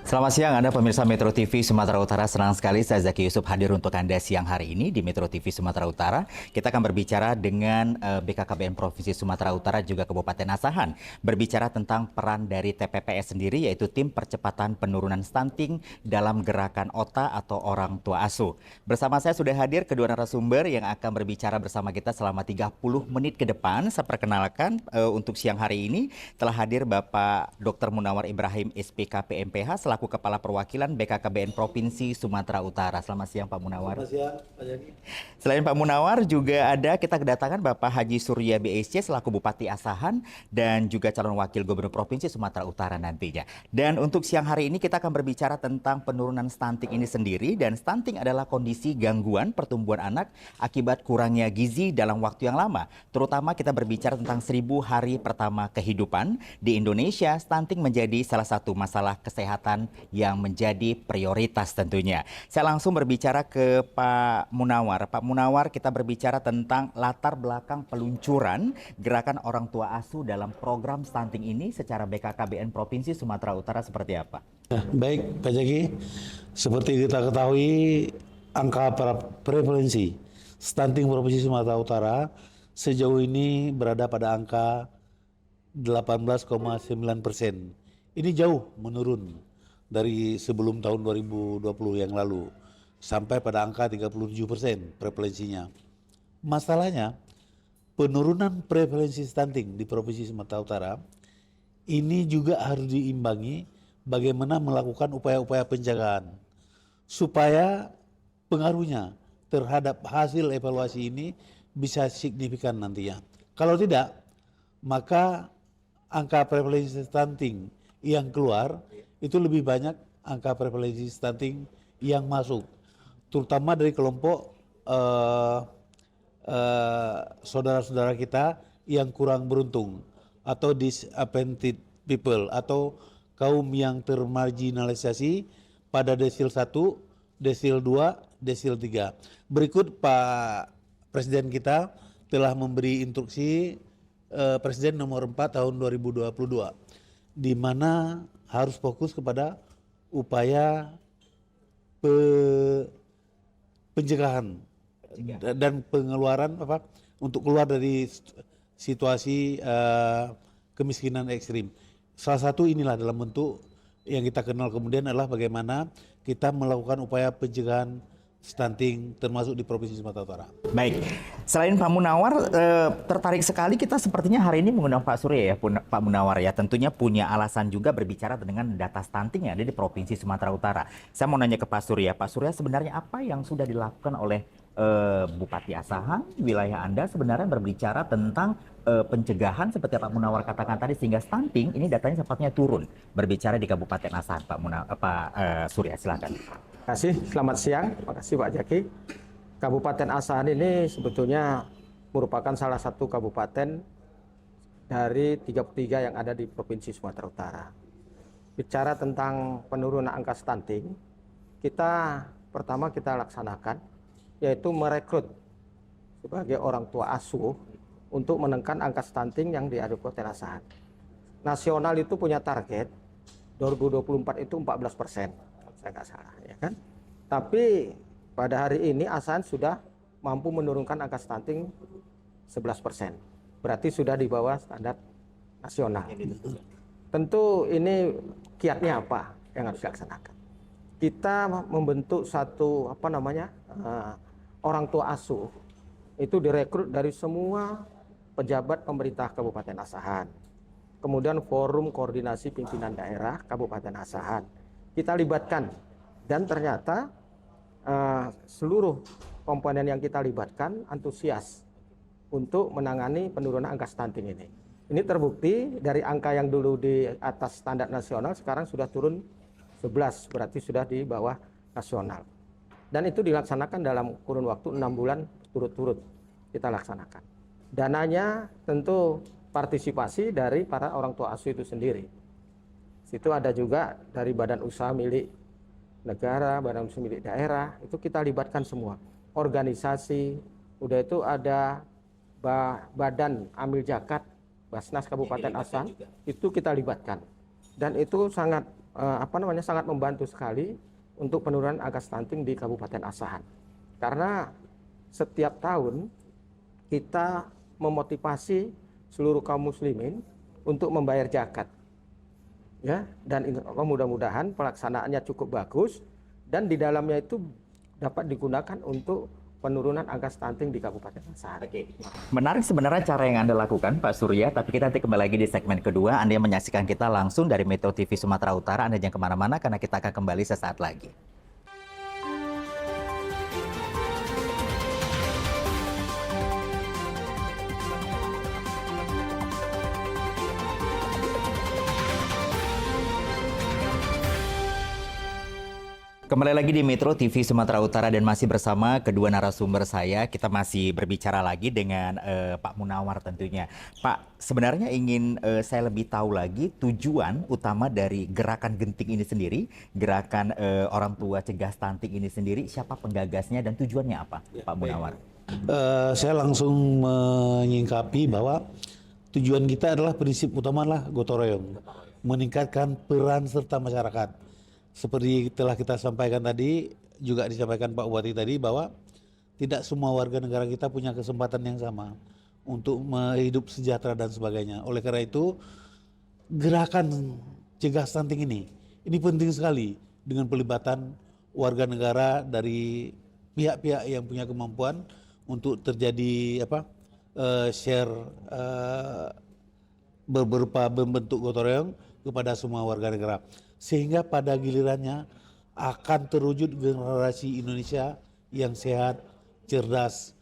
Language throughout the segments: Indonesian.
Selamat siang Anda pemirsa Metro TV Sumatera Utara. Senang sekali saya Zaki Yusuf hadir untuk Anda siang hari ini di Metro TV Sumatera Utara. Kita akan berbicara dengan BKKBN Provinsi Sumatera Utara juga Kabupaten Asahan. Berbicara tentang peran dari TPPS sendiri yaitu Tim Percepatan Penurunan Stunting dalam Gerakan OTA atau Orang Tua Asuh. Bersama saya sudah hadir kedua narasumber yang akan berbicara bersama kita selama 30 menit ke depan. Saya perkenalkan untuk siang hari ini telah hadir Bapak Dr. Munawar Ibrahim SPK PMPH selaku Kepala Perwakilan BKKBN Provinsi Sumatera Utara. Selamat siang Pak Munawar. Selamat siang Pak Jaki. Selain Pak Munawar juga ada kita kedatangan Bapak Haji Surya BSC selaku Bupati Asahan dan juga calon wakil gubernur Provinsi Sumatera Utara nantinya. Dan untuk siang hari ini kita akan berbicara tentang penurunan stunting ini sendiri, dan stunting adalah kondisi gangguan pertumbuhan anak akibat kurangnya gizi dalam waktu yang lama. Terutama kita berbicara tentang 1000 hari pertama kehidupan. Di Indonesia, stunting menjadi salah satu masalah kesehatan yang menjadi prioritas tentunya. Saya langsung berbicara ke Pak Munawar. Pak Munawar, kita berbicara tentang latar belakang peluncuran gerakan orang tua asuh dalam program stunting ini secara BKKBN Provinsi Sumatera Utara seperti apa? Baik Pak Jaki, seperti kita ketahui angka prevalensi stunting Provinsi Sumatera Utara sejauh ini berada pada angka 18,9%. Ini jauh menurun dari sebelum tahun 2020 yang lalu sampai pada angka 37% prevalensinya. Masalahnya, penurunan prevalensi stunting di Provinsi Sumatera Utara ini juga harus diimbangi bagaimana melakukan upaya-upaya pencegahan supaya pengaruhnya terhadap hasil evaluasi ini bisa signifikan nantinya. Kalau tidak, maka angka prevalensi stunting yang keluar itu lebih banyak angka prevalensi stunting yang masuk, terutama dari kelompok saudara-saudara kita yang kurang beruntung atau disadvantaged people atau kaum yang termarginalisasi pada desil 1, desil 2, desil 3. Berikut Pak Presiden kita telah memberi instruksi Presiden nomor 4 tahun 2022 di mana harus fokus kepada upaya pencegahan dan pengeluaran untuk keluar dari situasi kemiskinan ekstrim. Salah satu inilah dalam bentuk yang kita kenal kemudian adalah bagaimana kita melakukan upaya pencegahan stunting termasuk di Provinsi Sumatera Utara. Baik, selain Pak Munawar, tertarik sekali kita sepertinya hari ini mengundang Pak Surya ya, Pak Munawar ya. Tentunya punya alasan juga berbicara dengan data stunting yang ada di Provinsi Sumatera Utara. Saya mau nanya ke Pak Surya. Pak Surya, sebenarnya apa yang sudah dilakukan oleh Bupati Asahan, wilayah Anda sebenarnya berbicara tentang pencegahan seperti Pak Munawar katakan tadi sehingga stunting ini datanya sepertinya turun. Berbicara di Kabupaten Asahan, Pak Surya, silakan. Terima kasih, selamat siang. Terima kasih Pak Jaki. Kabupaten Asahan ini sebetulnya merupakan salah satu kabupaten dari 33 yang ada di Provinsi Sumatera Utara. Bicara tentang penurunan angka stunting, pertama kita laksanakan, yaitu merekrut sebagai orang tua asuh untuk menekan angka stunting yang di Kabupaten Asahan. Nasional itu punya target 2024 itu 14%, kalau saya nggak salah, ya kan? Tapi pada hari ini Asahan sudah mampu menurunkan angka stunting 11%. Berarti sudah di bawah standar nasional. Tentu ini kiatnya apa yang harus dilaksanakan? Kita membentuk satu orang tua asuh itu direkrut dari semua pejabat pemerintah Kabupaten Asahan. Kemudian forum koordinasi pimpinan daerah Kabupaten Asahan kita libatkan, dan ternyata seluruh komponen yang kita libatkan antusias untuk menangani penurunan angka stunting ini. Ini terbukti dari angka yang dulu di atas standar nasional sekarang sudah turun 11, berarti sudah di bawah nasional. Dan itu dilaksanakan dalam kurun waktu 6 bulan turut-turut kita laksanakan. Dananya tentu partisipasi dari para orang tua asuh itu sendiri. Situ ada juga dari badan usaha milik negara, badan usaha milik daerah, itu kita libatkan semua. Organisasi, udah itu ada badan amil zakat, Basnas Kabupaten Asahan, itu kita libatkan. Dan itu sangat sangat membantu sekali untuk penurunan angka stunting di Kabupaten Asahan. Karena setiap tahun kita memotivasi seluruh kaum muslimin untuk membayar zakat. Ya, dan mudah-mudahan pelaksanaannya cukup bagus dan di dalamnya itu dapat digunakan untuk penurunan angka stunting di Kabupaten Asahan. Oke. Menarik sebenarnya cara yang Anda lakukan, Pak Surya, tapi kita nanti kembali lagi di segmen kedua. Anda yang menyaksikan kita langsung dari Metro TV Sumatera Utara, Anda jangan kemana-mana karena kita akan kembali sesaat lagi. Kembali lagi di Metro TV Sumatera Utara dan masih bersama kedua narasumber saya. Kita masih berbicara lagi dengan Pak Munawar tentunya. Pak, sebenarnya ingin saya lebih tahu lagi tujuan utama dari gerakan genting ini sendiri, gerakan orang tua cegah stunting ini sendiri, siapa penggagasnya dan tujuannya apa, Pak Munawar? Saya langsung menyingkapi bahwa tujuan kita adalah prinsip utama adalah gotong royong, meningkatkan peran serta masyarakat. Seperti telah kita sampaikan tadi, juga disampaikan Pak Bupati tadi bahwa tidak semua warga negara kita punya kesempatan yang sama untuk hidup sejahtera dan sebagainya. Oleh karena itu, gerakan cegah stunting ini penting sekali dengan pelibatan warga negara dari pihak-pihak yang punya kemampuan untuk terjadi share berupa bentuk gotong royong kepada semua warga negara. Sehingga pada gilirannya akan terwujud generasi Indonesia yang sehat, cerdas,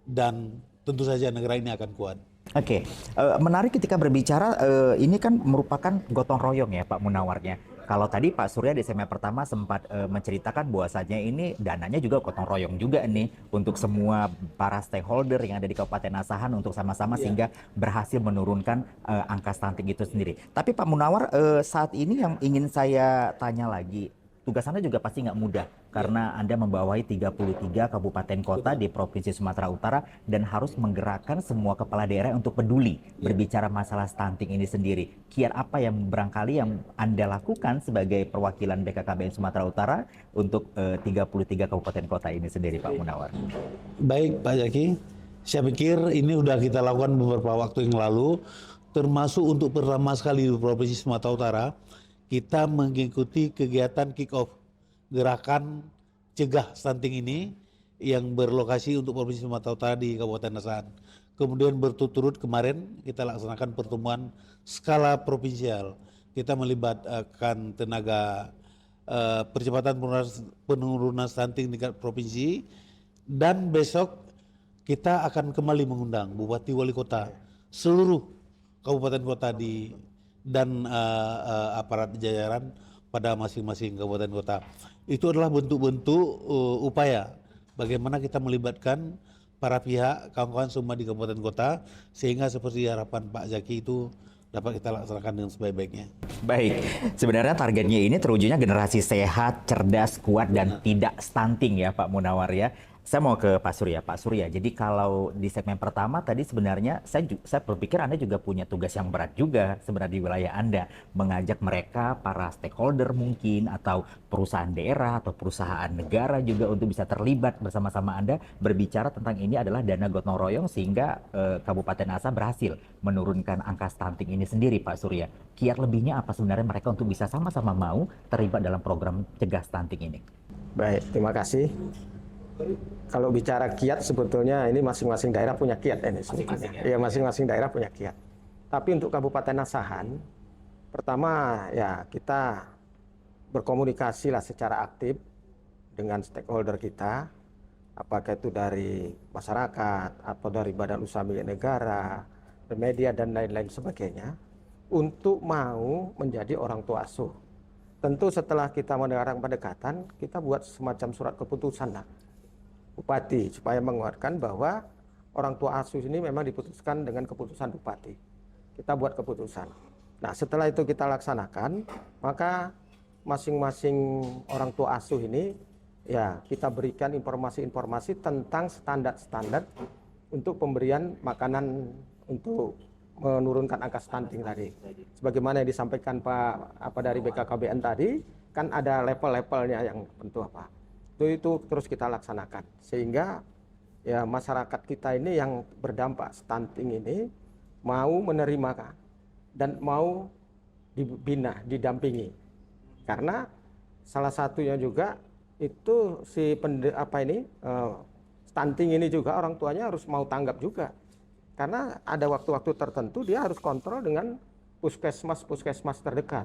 dan tentu saja negara ini akan kuat. Oke, menarik ketika berbicara, ini kan merupakan gotong royong ya Pak Munawarnya. Kalau tadi Pak Surya di segmen pertama sempat menceritakan bahwasanya ini dananya juga gotong royong juga nih untuk semua para stakeholder yang ada di Kabupaten Asahan untuk sama-sama sehingga berhasil menurunkan angka stunting itu sendiri. Tapi Pak Munawar, saat ini yang ingin saya tanya lagi, tugas Anda juga pasti nggak mudah karena Anda membawahi 33 kabupaten kota di Provinsi Sumatera Utara dan harus menggerakkan semua kepala daerah untuk peduli berbicara masalah stunting ini sendiri. Kiat apa yang barangkali yang Anda lakukan sebagai perwakilan BKKBN Sumatera Utara untuk 33 kabupaten kota ini sendiri, Pak Munawar? Baik Pak Zaki, saya pikir ini sudah kita lakukan beberapa waktu yang lalu, termasuk untuk pertama sekali di Provinsi Sumatera Utara, kita mengikuti kegiatan kick-off gerakan cegah stunting ini yang berlokasi untuk Provinsi Sumatera Utara di Kabupaten Asahan. Kemudian berturut-turut kemarin kita laksanakan pertemuan skala provinsial. Kita melibatkan tenaga percepatan penurunan stunting tingkat provinsi, dan besok kita akan kembali mengundang Bupati Wali Kota seluruh kabupaten kota dan aparat jajaran pada masing-masing kabupaten kota. Itu adalah bentuk-bentuk upaya bagaimana kita melibatkan para pihak, kawan-kawan semua di kabupaten kota, sehingga seperti harapan Pak Zaki itu dapat kita laksanakan dengan sebaik-baiknya. Baik, sebenarnya targetnya ini terwujudnya generasi sehat, cerdas, kuat, dan tidak stunting ya Pak Munawar ya. Saya mau ke Pak Surya. Pak Surya, jadi kalau di segmen pertama tadi sebenarnya saya berpikir Anda juga punya tugas yang berat juga sebenarnya di wilayah Anda. Mengajak mereka, para stakeholder mungkin, atau perusahaan daerah atau perusahaan negara juga untuk bisa terlibat bersama-sama Anda berbicara tentang ini adalah dana gotong royong sehingga Kabupaten Asahan berhasil menurunkan angka stunting ini sendiri Pak Surya. Kiat lebihnya apa sebenarnya mereka untuk bisa sama-sama mau terlibat dalam program cegah stunting ini? Baik, terima kasih. Kalau bicara kiat sebetulnya ini masing-masing daerah punya kiat ini. Iya, masing-masing daerah punya kiat. Tapi untuk Kabupaten Asahan, pertama ya kita berkomunikasi lah secara aktif dengan stakeholder kita, apakah itu dari masyarakat atau dari badan usaha milik negara, media dan lain-lain sebagainya, untuk mau menjadi orang tua asuh. Tentu setelah kita mendengarkan pendekatan, kita buat semacam surat keputusan lah. Bupati supaya menguatkan bahwa orang tua asuh ini memang diputuskan dengan keputusan Bupati. Kita buat keputusan. Nah, setelah itu kita laksanakan, maka masing-masing orang tua asuh ini ya kita berikan informasi-informasi tentang standar-standar untuk pemberian makanan untuk menurunkan angka stunting tadi. Sebagaimana yang disampaikan dari BKKBN tadi, kan ada level-levelnya yang tentu apa. Itu terus kita laksanakan sehingga ya masyarakat kita ini yang berdampak stunting ini mau menerima dan mau dibina, didampingi. Karena salah satunya juga itu stunting ini juga orang tuanya harus mau tanggap juga. Karena ada waktu-waktu tertentu dia harus kontrol dengan puskesmas terdekat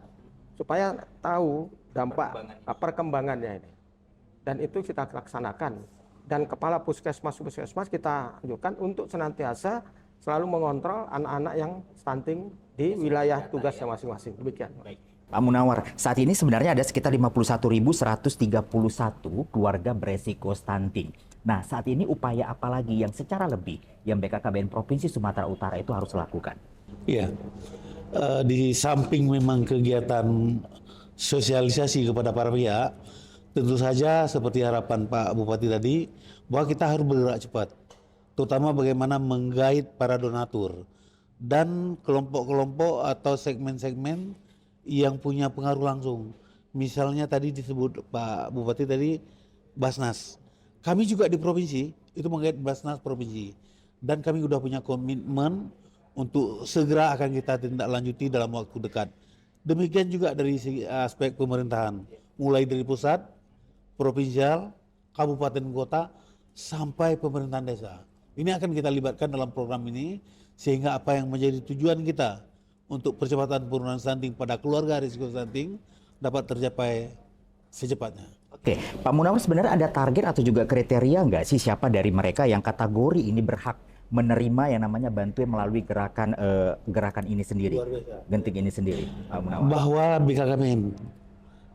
supaya tahu dampak perkembangannya ini. Dan itu kita laksanakan. Dan kepala puskesmas kita anjurkan untuk senantiasa selalu mengontrol anak-anak yang stunting di wilayah tugasnya masing-masing. Demikian. Pak Munawar, saat ini sebenarnya ada sekitar 51.131 keluarga beresiko stunting. Nah, saat ini upaya apa lagi yang secara lebih yang BKKBN Provinsi Sumatera Utara itu harus lakukan? Iya, di samping memang kegiatan sosialisasi kepada para pihak, tentu saja seperti harapan Pak Bupati tadi, bahwa kita harus bergerak cepat, terutama bagaimana menggait para donatur dan kelompok-kelompok atau segmen-segmen yang punya pengaruh langsung. Misalnya tadi disebut Pak Bupati tadi Basnas. Kami juga di provinsi itu menggait Basnas provinsi dan kami sudah punya komitmen untuk segera akan kita tindak lanjuti dalam waktu dekat. Demikian juga dari aspek pemerintahan, mulai dari pusat, provinsial, kabupaten kota sampai pemerintahan desa. Ini akan kita libatkan dalam program ini sehingga apa yang menjadi tujuan kita untuk percepatan penurunan stunting pada keluarga risiko stunting dapat tercapai secepatnya. Oke, Pak Munawar, sebenarnya ada target atau juga kriteria nggak sih siapa dari mereka yang kategori ini berhak menerima yang namanya bantuan melalui gerakan ini sendiri, genting ini sendiri, Pak Munawar? Bahwa BKKBN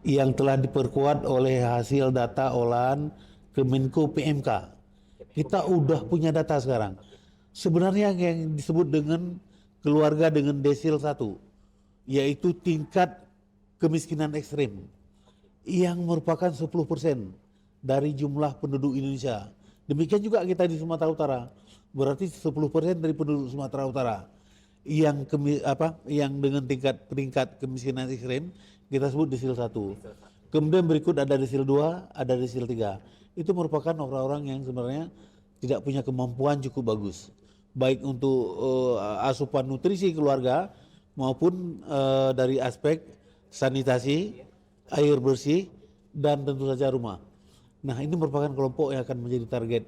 yang telah diperkuat oleh hasil data olahan Kemenko PMK, kita udah punya data sekarang. Sebenarnya yang disebut dengan keluarga dengan desil 1, yaitu tingkat kemiskinan ekstrim, yang merupakan 10% dari jumlah penduduk Indonesia. Demikian juga kita di Sumatera Utara, berarti 10% dari penduduk Sumatera Utara yang dengan tingkat kemiskinan ekstrim kita sebut desil 1. Kemudian berikut ada desil 2, ada desil 3. Itu merupakan orang-orang yang sebenarnya tidak punya kemampuan cukup bagus, baik untuk asupan nutrisi keluarga maupun dari aspek sanitasi, air bersih, dan tentu saja rumah. Nah, ini merupakan kelompok yang akan menjadi target.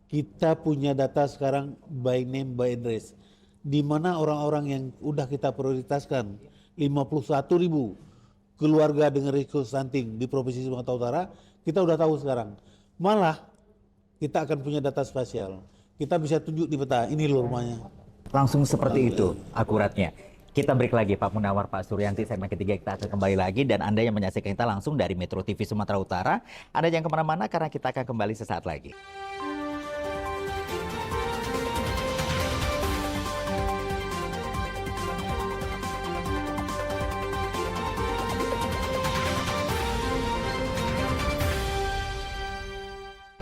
Kita punya data sekarang by name by address, di mana orang-orang yang udah kita prioritaskan 51.000 keluarga dengan risiko stunting di Provinsi Sumatera Utara, kita udah tahu sekarang. Malah kita akan punya data spasial. Kita bisa tunjuk di peta, ini loh rumahnya. Langsung seperti itu akuratnya. Kita break lagi, Pak Munawar, Pak Suryanti, segmen ketiga kita akan kembali lagi. Dan Anda yang menyaksikan kita langsung dari Metro TV Sumatera Utara, Anda jangan kemana-mana karena kita akan kembali sesaat lagi.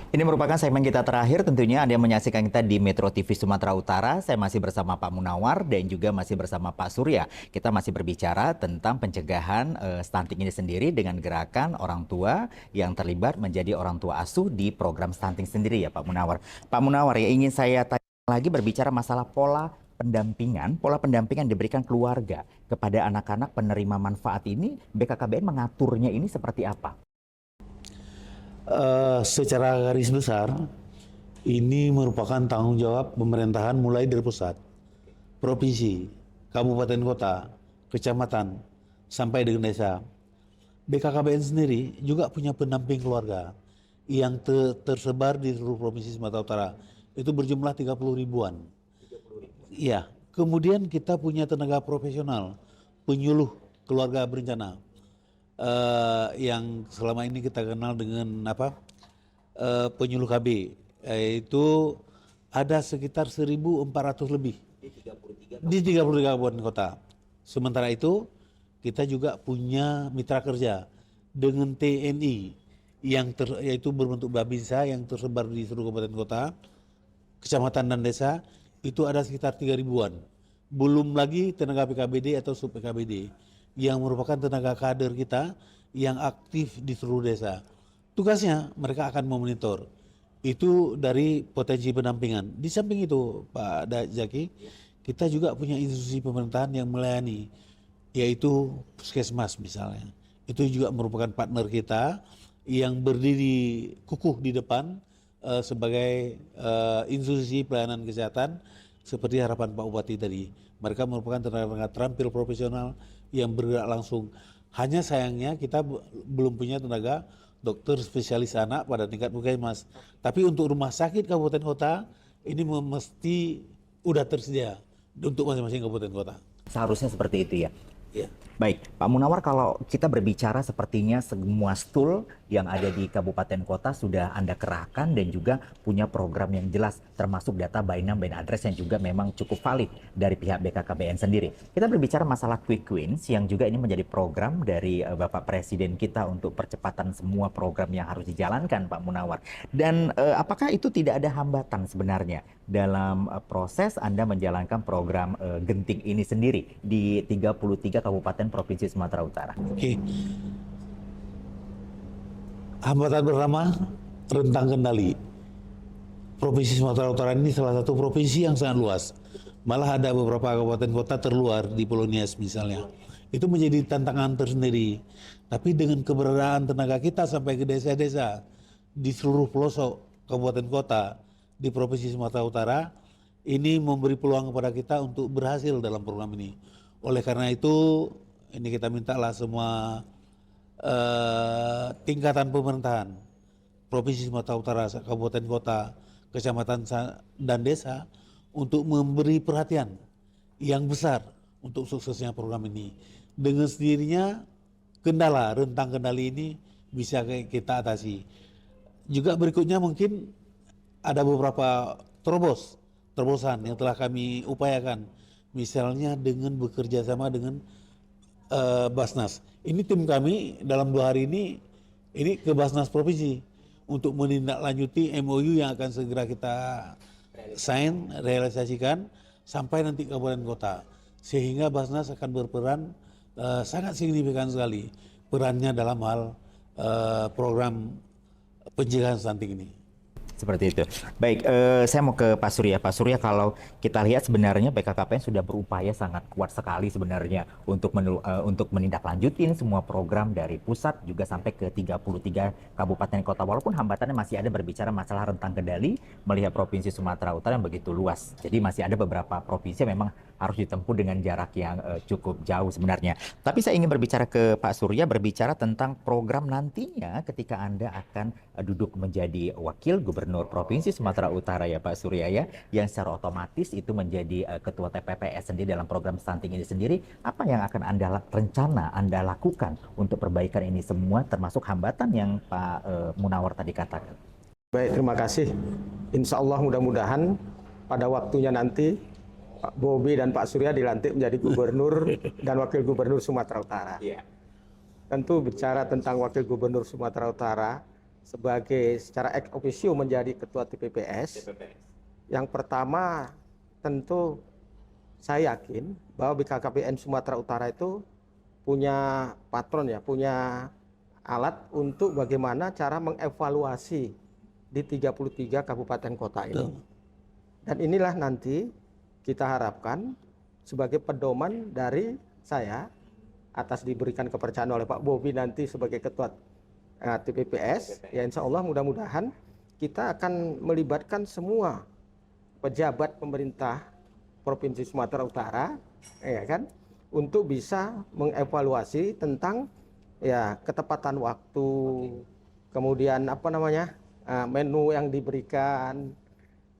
Ini merupakan segmen kita terakhir, tentunya Anda yang menyaksikan kita di Metro TV Sumatera Utara. Saya masih bersama Pak Munawar dan juga masih bersama Pak Surya. Kita masih berbicara tentang pencegahan stunting ini sendiri dengan gerakan orang tua yang terlibat menjadi orang tua asuh di program stunting sendiri ya Pak Munawar. Pak Munawar, ya ingin saya tanya lagi berbicara masalah pola pendampingan diberikan keluarga kepada anak-anak penerima manfaat ini, BKKBN mengaturnya ini seperti apa? Secara garis besar, ini merupakan tanggung jawab pemerintahan mulai dari pusat, provinsi, kabupaten kota, kecamatan, sampai dengan desa. BKKBN sendiri juga punya pendamping keluarga yang tersebar di seluruh provinsi Sumatera Utara. Itu berjumlah 30 ribuan. Iya, kemudian kita punya tenaga profesional, penyuluh keluarga berencana. Yang selama ini kita kenal dengan penyuluh KB, yaitu ada sekitar 1.400 lebih di 33 kabupaten kota. Sementara itu kita juga punya mitra kerja dengan TNI yaitu berbentuk babinsa yang tersebar di seluruh kabupaten kota, kecamatan dan desa. Itu ada sekitar 3 ribuan. belum lagi tenaga PKBD atau sub PKBD yang merupakan tenaga kader kita yang aktif di seluruh desa. Tugasnya mereka akan memonitor. Itu dari potensi pendampingan. Di samping itu Pak Zaki, kita juga punya institusi pemerintahan yang melayani, yaitu Puskesmas misalnya. Itu juga merupakan partner kita yang berdiri kukuh di depan sebagai institusi pelayanan kesehatan seperti harapan Pak Bupati tadi. Mereka merupakan tenaga terampil profesional yang bergerak langsung. Hanya sayangnya kita belum punya tenaga dokter spesialis anak pada tingkat puskesmas. Tapi untuk rumah sakit kabupaten kota ini mesti udah tersedia untuk masing-masing kabupaten kota. Seharusnya seperti itu ya. Ya. Baik, Pak Munawar, kalau kita berbicara sepertinya semua stul yang ada di kabupaten kota sudah Anda kerahkan dan juga punya program yang jelas, termasuk data by name by address yang juga memang cukup valid dari pihak BKKBN sendiri. Kita berbicara masalah Quick Wins yang juga ini menjadi program dari Bapak Presiden kita untuk percepatan semua program yang harus dijalankan, Pak Munawar. Dan apakah itu tidak ada hambatan sebenarnya dalam proses Anda menjalankan program Genting ini sendiri di 33 kabupaten Provinsi Sumatera Utara? Oke. Hambatan pertama, rentang kendali. Provinsi Sumatera Utara ini salah satu provinsi yang sangat luas. Malah ada beberapa kabupaten kota terluar di Pulau Nias misalnya. Itu menjadi tantangan tersendiri. Tapi dengan keberadaan tenaga kita sampai ke desa-desa di seluruh pelosok kabupaten kota di Provinsi Sumatera Utara, ini memberi peluang kepada kita untuk berhasil dalam program ini. Oleh karena itu, ini kita mintalah semua tingkatan pemerintahan Provinsi Sumatera Utara, kabupaten kota, kecamatan dan desa untuk memberi perhatian yang besar untuk suksesnya program ini. Dengan sendirinya rentang kendali ini bisa kita atasi. Juga berikutnya mungkin ada beberapa terobosan yang telah kami upayakan, misalnya dengan bekerja sama dengan Basnas. Ini tim kami dalam 2 hari ini ke Basnas Provinsi untuk menindaklanjuti MOU yang akan segera kita realisasikan sampai nanti kabupaten kota. Sehingga Basnas akan berperan sangat signifikan sekali perannya dalam hal program pencegahan stunting ini. Seperti itu. Baik, saya mau ke Pak Surya. Pak Surya, kalau kita lihat sebenarnya BKKBN sudah berupaya sangat kuat sekali sebenarnya untuk menindaklanjutin semua program dari pusat juga sampai ke 33 kabupaten kota. Walaupun hambatannya masih ada berbicara masalah rentang kendali melihat Provinsi Sumatera Utara yang begitu luas. Jadi masih ada beberapa provinsi yang memang harus ditempuh dengan jarak yang cukup jauh sebenarnya. Tapi saya ingin berbicara ke Pak Surya, berbicara tentang program nantinya ketika Anda akan duduk menjadi wakil gubernur Provinsi Sumatera Utara ya Pak Surya ya, yang secara otomatis itu menjadi ketua TPPS sendiri dalam program stunting ini sendiri. Apa yang akan Anda lakukan untuk perbaikan ini semua, termasuk hambatan yang Pak Munawar tadi katakan? Baik, terima kasih. Insya Allah mudah-mudahan pada waktunya nanti Pak Bobi dan Pak Surya dilantik menjadi gubernur dan wakil gubernur Sumatera Utara. Tentu bicara tentang wakil gubernur Sumatera Utara sebagai secara ex officio menjadi ketua TPPS. Yang pertama tentu saya yakin bahwa BKKBN Sumatera Utara itu punya patron ya, punya alat untuk bagaimana cara mengevaluasi di 33 kabupaten kota ini. Dan inilah nanti kita harapkan sebagai pedoman dari saya atas diberikan kepercayaan oleh Pak Bobi nanti sebagai ketua TPPS, ya insya Allah mudah-mudahan kita akan melibatkan semua pejabat pemerintah Provinsi Sumatera Utara, ya kan, untuk bisa mengevaluasi tentang ya ketepatan waktu, kemudian menu yang diberikan,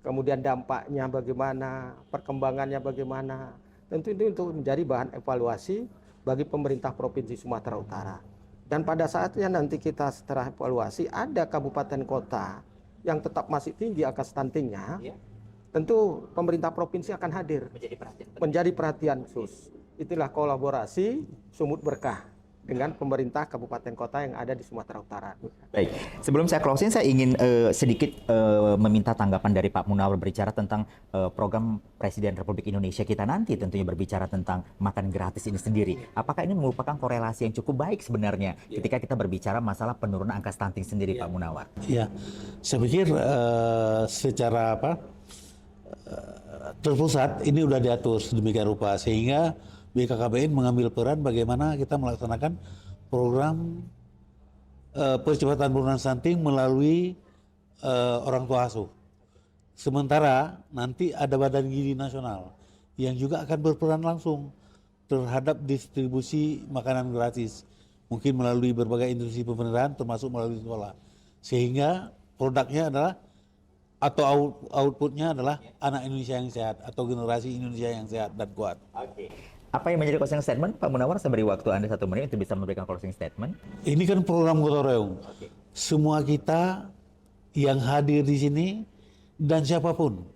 kemudian dampaknya bagaimana, perkembangannya bagaimana. Tentu ini untuk menjadi bahan evaluasi bagi pemerintah Provinsi Sumatera Utara. Dan pada saatnya nanti kita setelah evaluasi ada kabupaten kota yang tetap masih tinggi angka stuntingnya, tentu pemerintah provinsi akan hadir menjadi perhatian khusus. Itulah kolaborasi sumut berkah dengan pemerintah kabupaten kota yang ada di Sumatera Utara. Baik, sebelum saya closing, saya ingin sedikit meminta tanggapan dari Pak Munawar berbicara tentang program Presiden Republik Indonesia kita nanti, tentunya berbicara tentang makan gratis ini sendiri. Apakah ini merupakan korelasi yang cukup baik sebenarnya ketika kita berbicara masalah penurunan angka stunting sendiri, Pak Munawar? Ya, saya pikir secara terpusat ini sudah diatur sedemikian rupa sehingga BKKBN mengambil peran bagaimana kita melaksanakan program percepatan penurunan stunting melalui orang tua asuh. Sementara nanti ada Badan Gizi Nasional yang juga akan berperan langsung terhadap distribusi makanan gratis, mungkin melalui berbagai institusi pemerintahan termasuk melalui sekolah. Sehingga produknya adalah atau outputnya adalah anak Indonesia yang sehat atau generasi Indonesia yang sehat dan kuat. Oke. Apa yang menjadi closing statement, Pak Munawar? Saya beri waktu Anda 1 menit untuk bisa memberikan closing statement. Ini kan program gotong royong. Semua kita yang hadir di sini dan siapapun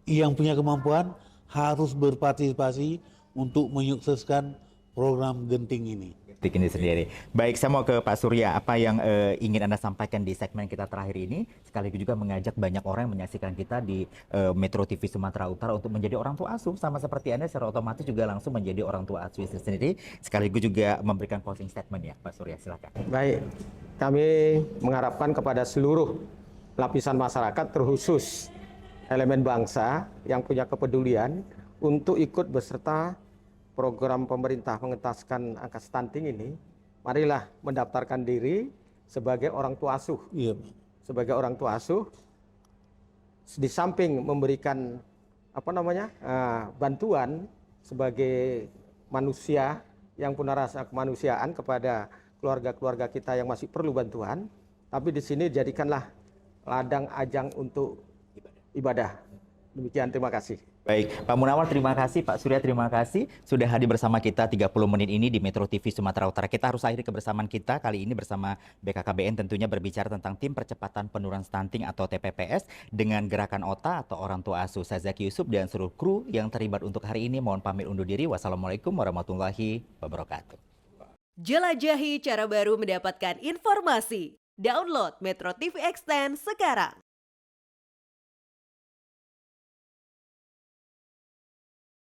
yang punya kemampuan harus berpartisipasi untuk menyukseskan program genting ini. Ini sendiri. Baik, saya mau ke Pak Surya. Apa yang ingin Anda sampaikan di segmen kita terakhir ini? Sekaligus juga mengajak banyak orang yang menyaksikan kita di Metro TV Sumatera Utara untuk menjadi orang tua asuh. Sama seperti Anda, secara otomatis juga langsung menjadi orang tua asuh itu sendiri. Sekaligus juga memberikan closing statement ya, Pak Surya. Silakan. Baik, kami mengharapkan kepada seluruh lapisan masyarakat, terkhusus elemen bangsa yang punya kepedulian untuk ikut beserta program pemerintah mengentaskan angka stunting ini. Marilah mendaftarkan diri sebagai orang tua asuh. Iya. Sebagai orang tua asuh, di samping memberikan bantuan sebagai manusia yang punya rasa kemanusiaan kepada keluarga-keluarga kita yang masih perlu bantuan, tapi di sini jadikanlah ladang ajang untuk ibadah. Demikian, terima kasih. Baik, Pak Munawar terima kasih, Pak Surya terima kasih sudah hadir bersama kita 30 menit ini di Metro TV Sumatera Utara. Kita harus akhiri kebersamaan kita kali ini bersama BKKBN tentunya berbicara tentang tim percepatan penurunan stunting atau TPPS dengan gerakan OTA atau orang tua asuh. Saya Zaki Yusuf dan seluruh kru yang terlibat untuk hari ini mohon pamit undur diri. Wassalamualaikum warahmatullahi wabarakatuh. Jelajahi cara baru mendapatkan informasi. Download Metro TV Extend sekarang.